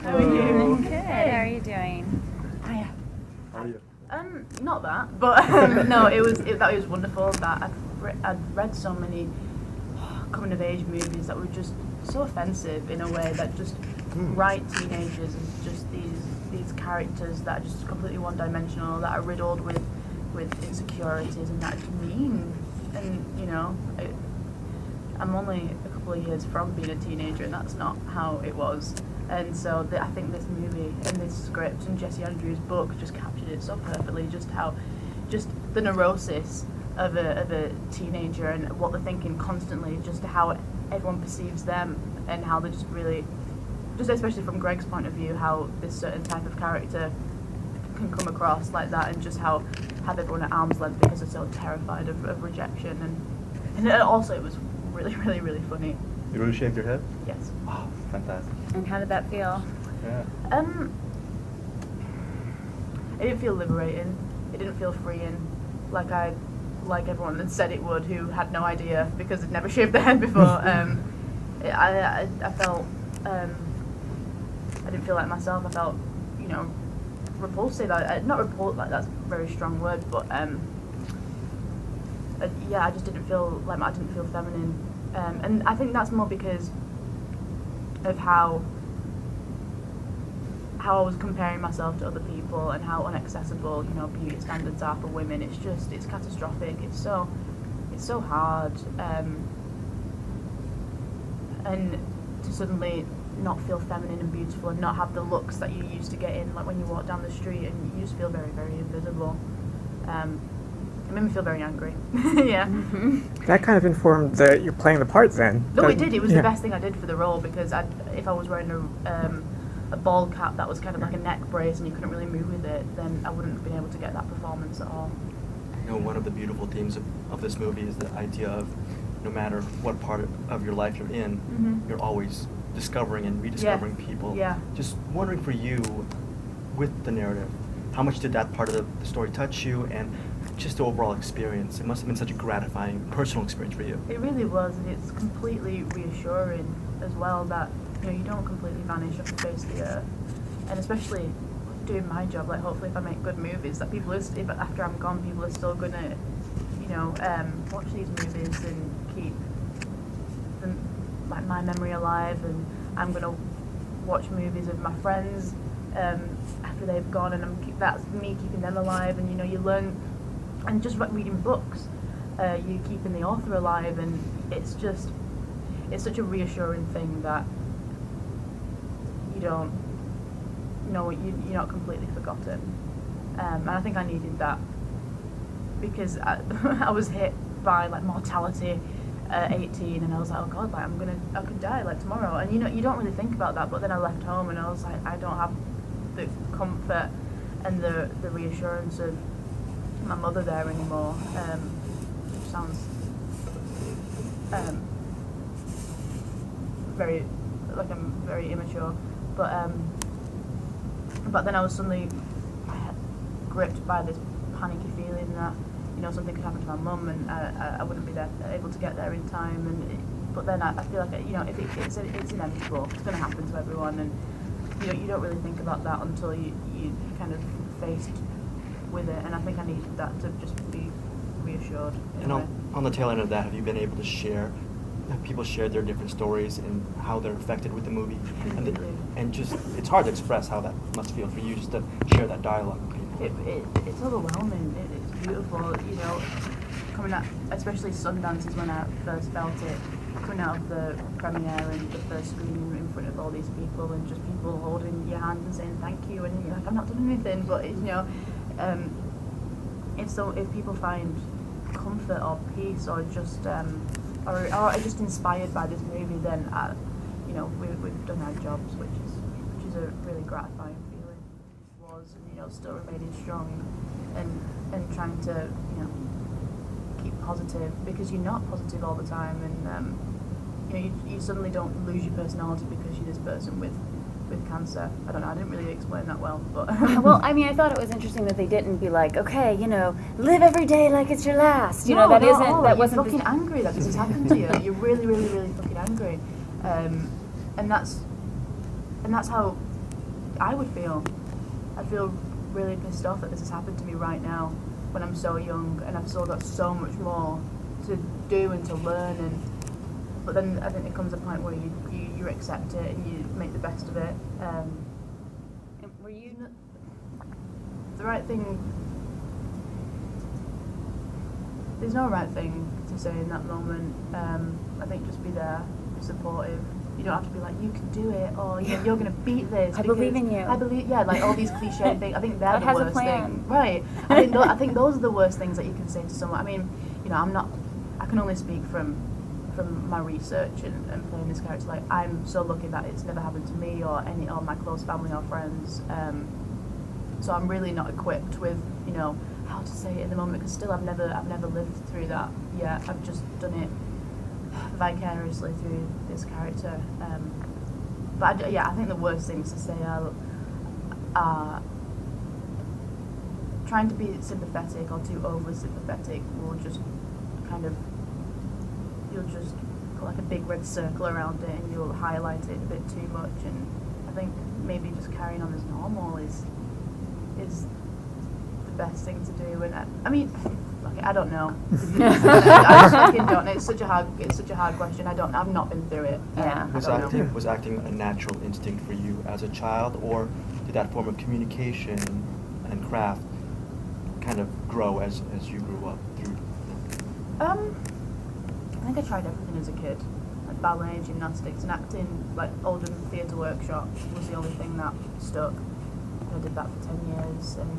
How are you? Good. How are you doing? Hiya. How are you? Not that, but no, that was wonderful. That I'd read so many coming of age movies that were just so offensive in a way that just write teenagers as just these characters that are just completely one-dimensional, that are riddled with insecurities and that are just mean. And you know, I'm only a couple of years from being a teenager, and that's not how it was. And so I think this movie and this script and Jesse Andrews' book just captured it so perfectly. Just the neurosis of a teenager and what they're thinking constantly, just how everyone perceives them and how they just really, just especially from Greg's point of view, how this certain type of character can come across like that, and just how have everyone at arm's length because they're so terrified of rejection. And also it was really, really, really funny. You really shaved your head? Yes. Oh, fantastic. And how did that feel? Yeah. It didn't feel liberating. It didn't feel freeing, like everyone had said it would, who had no idea because they'd never shaved their head before. I felt I didn't feel like myself. I felt, you know, repulsive. Not repulsive, like that's a very strong word, but yeah, I just didn't feel like I didn't feel feminine. And I think that's more because of how I was comparing myself to other people and how inaccessible, you know, beauty standards are for women. It's catastrophic. It's so hard. And to suddenly not feel feminine and beautiful and not have the looks that you used to get in, like when you walk down the street, and you just feel very, very invisible. It made me feel very angry. Yeah. Mm-hmm. That kind of informed that you're playing the part then. No, it did. It was the best thing I did for the role, because if I was wearing a ball cap that was kind of like a neck brace and you couldn't really move with it, then I wouldn't have been able to get that performance at all. You know, one of the beautiful themes of this movie is the idea of no matter what part of your life you're in, you're always discovering and rediscovering people. Yeah. Just wondering for you, with the narrative, how much did that part of the story touch you, and just the overall experience? It must have been such a gratifying personal experience for you. It really was, and it's completely reassuring as well that, you know, you don't completely vanish off the face of the earth. And especially doing my job, like hopefully if I make good movies, that people if after I'm gone, people are still gonna, you know, watch these movies and keep them, like my memory alive. And I'm gonna watch movies with my friends after they've gone, and that's me keeping them alive. And you know, you learn, and just reading books, you're keeping the author alive, and it's such a reassuring thing that you don't know you're not completely forgotten. And I think I needed that, because I was hit by like mortality at 18, and I was like, oh god, like I could die like tomorrow. And you know, you don't really think about that, but then I left home and I was like, I don't have the comfort and the reassurance of my mother there anymore. Which sounds very, like I'm very immature, but then I was suddenly gripped by this panicky feeling that, you know, something could happen to my mum, and I wouldn't be able to get there in time. But then I feel like, you know, if it's inevitable, it's going to happen to everyone, and you don't really think about that until you kind of faced with it. And I think I needed that to just be reassured. And on the tail end of that, have you been able to have people share their different stories and how they're affected with the movie? And just, it's hard to express how that must feel for you, just to share that dialogue with people. It's overwhelming. It's beautiful, you know, coming out, especially Sundance is when I first felt it, coming out of the premiere and the first screening in front of all these people, and just people holding your hand and saying thank you, and you're like, I've not done anything, but you know, if people find comfort or peace or just or are just inspired by this movie, then you know, we've done our jobs, which is a really gratifying feeling. And you know, still remaining strong and trying to, you know, keep positive, because you're not positive all the time, and you know, you suddenly don't lose your personality because you're this person with cancer. I don't know, I didn't really explain that well, but well, I mean, I thought it was interesting that they didn't be like, okay, you know, live every day like it's your last. You know, that wasn't fucking angry that this has happened to you. You're really, really, really fucking angry, and that's how I would feel. I'd feel really pissed off that this has happened to me right now when I'm so young and I've still got so much more to do and to learn. But then I think there comes a point where you accept it and you make the best of it. Were you? The right thing. There's no right thing to say in that moment. I think just be there, be supportive. You don't have to be like, you can do it, or you're gonna beat this. I believe in you. I believe, like all these cliche things. I think they're God the has a worst plan. thing, right? I think those are the worst things that you can say to someone. I mean, I can only speak from my research and playing this character. Like, I'm so lucky that it's never happened to me or my close family or friends. So I'm really not equipped with how to say it in the moment, because still I've never lived through that yet. I've just done it vicariously through this character. But I think the worst things to say are trying to be sympathetic or too overly sympathetic will just you'll just put like a big red circle around it and you'll highlight it a bit too much. And I think maybe just carrying on as normal is the best thing to do. And I mean, I don't know. I just fucking don't know. It's such a hard question. I've not been through it. Yeah. Was acting a natural instinct for you as a child, or did that form of communication and craft kind of grow as you grew up through? I think I tried everything as a kid, like ballet, gymnastics, and acting. Like Oldham Theatre Workshop was the only thing that stuck. I did that for 10 years, and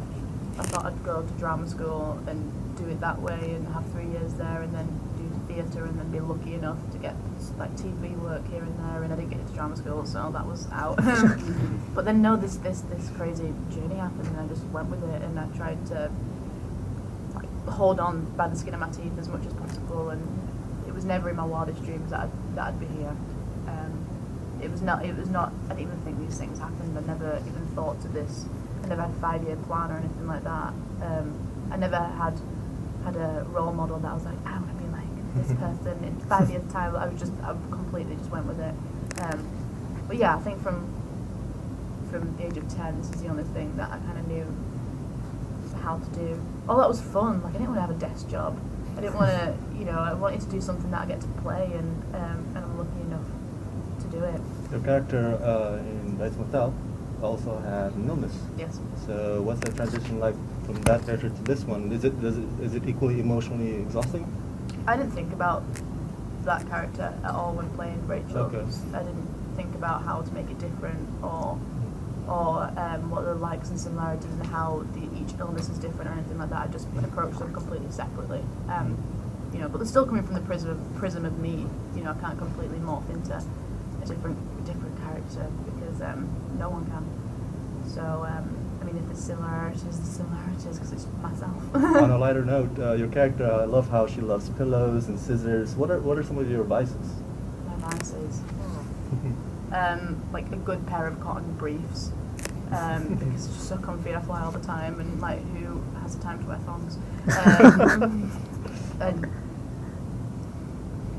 I thought I'd go to drama school and do it that way and have 3 years there and then do theatre and then be lucky enough to get like TV work here and there, and I didn't get into drama school, so that was out. But then this crazy journey happened and I just went with it, and I tried to hold on by the skin of my teeth as much as possible, and it was never in my wildest dreams that I'd be here. It was not, I didn't even think these things happened. I never even thought to this. I never had a 5-year plan or anything like that. I never had a role model that I was like, I want to be like this person in 5 years' time. I completely just went with it. But yeah, I think from the age of 10, this is the only thing that I kind of knew how to do. Oh, that was fun. Like, I didn't want to have a desk job. I didn't want to, I wanted to do something that I get to play, and I'm lucky enough to do it. Your character in Motel also had an illness. Yes. So what's the transition like from that character to this one? Is it equally emotionally exhausting? I didn't think about that character at all when playing Rachel. Okay. I didn't think about how to make it different or what the likes and similarities and how each illness is different or anything like that. I just approached them completely separately. But they're still coming from the prism of me. I can't completely morph into a different character because no one can. So if there's similarities because it's myself. On a lighter note, your character, I love how she loves pillows and scissors. What are some of your vices? My vices. Like a good pair of cotton briefs. Because it's just so comfy, I fly all the time, and like, who has the time to wear thongs? And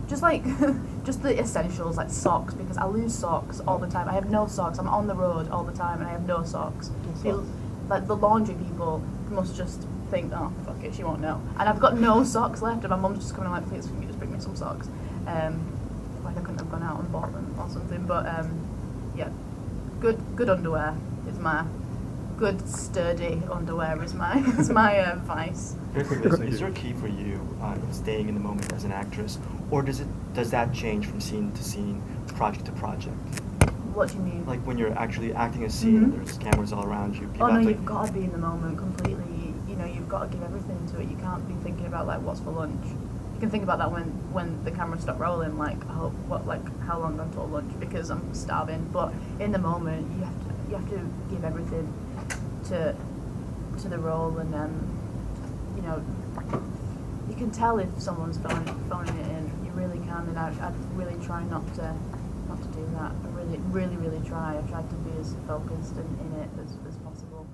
just the essentials, like socks, because I lose socks all the time. I have no socks. I'm on the road all the time, and I have no socks. Like the laundry people must just think, oh fuck it, she won't know. And I've got no socks left, and my mum's just coming like, please, can you just bring me some socks? Like I couldn't have gone out and bought them or something, but yeah, good underwear is my good sturdy underwear is my vice. Very quickly, is there a key for you staying in the moment as an actress, or does that change from scene to scene, project to project? What do you mean? Like when you're actually acting a scene, and there's cameras all around you. You've got to be in the moment completely. You've got to give everything to it. You can't be thinking about like what's for lunch. You can think about that when the cameras stop rolling, like how long until lunch because I'm starving. But in the moment, you have to give everything to the role, and you can tell if someone's phoning it in. You really can, and I really try not to do that. I really try. I tried to be as focused in it as possible.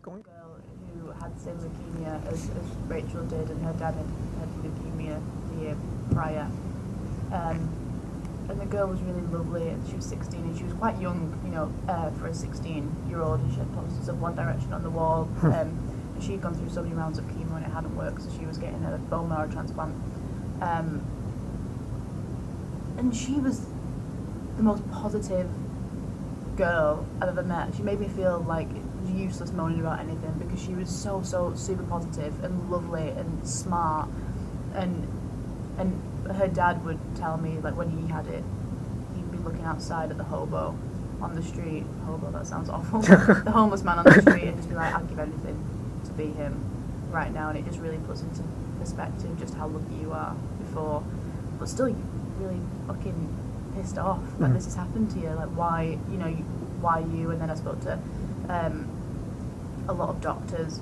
A girl who had the same leukemia as Rachel did, and her dad had leukemia the year prior. And the girl was really lovely, and she was 16, and she was quite young, you know, for a 16-year-old, and she had posters of One Direction on the wall. And she'd gone through so many rounds of chemo and it hadn't worked, so she was getting a bone marrow transplant. And she was the most positive girl I've ever met. She made me feel like useless moaning about anything, because she was so super positive and lovely and smart, and her dad would tell me, like, when he had it, he'd be looking outside at the hobo on the street. Hobo, that sounds awful. The homeless man on the street, and just be like, I'd give anything to be him right now. And it just really puts into perspective just how lucky you are before, but still you're really fucking pissed off that this has happened to you. Like, why, you know, why you? And then I spoke to a lot of doctors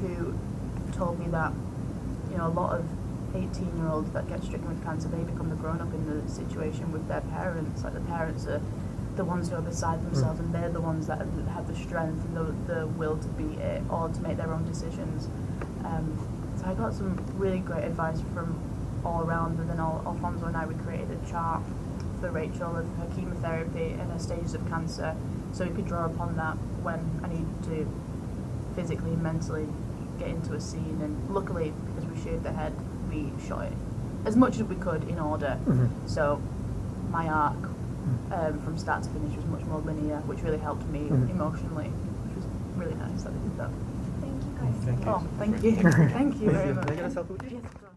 who told me that, you know, a lot of 18-year-olds that get stricken with cancer, they become the grown-up in the situation with their parents. Like, the parents are the ones who are beside themselves, and they're the ones that have the strength and the will to beat it or to make their own decisions. So I got some really great advice from all around, and then Alfonso and I, we created a chart for Rachel of her chemotherapy and her stages of cancer, so we could draw upon that when I need to physically and mentally get into a scene. And luckily, because we shaved the head, we shot it as much as we could in order. So my arc from start to finish was much more linear, which really helped me emotionally, which was really nice that they did that. Thank you guys. Thank you. Oh, thank you. Thank you very much. Can I get a selfie with you? Yes, of course.